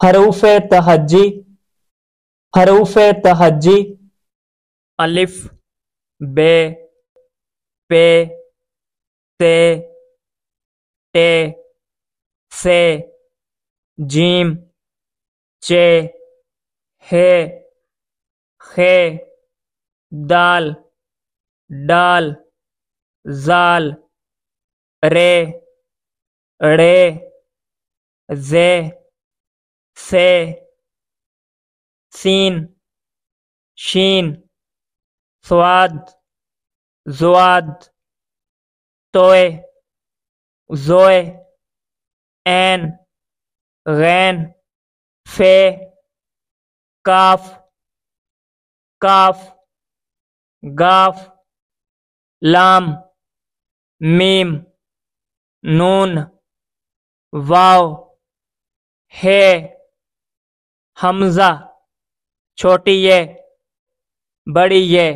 حروف تہجی، حروف تہجی، الف بے پے تے ٹے سے جیم چے ہے خے دال ڈال زال رے ڑے زے سے سین شین صاد زواد توئے زوئے عین غین فے کاف کاف گاف لام میم نون واو ہے حمزہ چھوٹی یہ بڑی یہ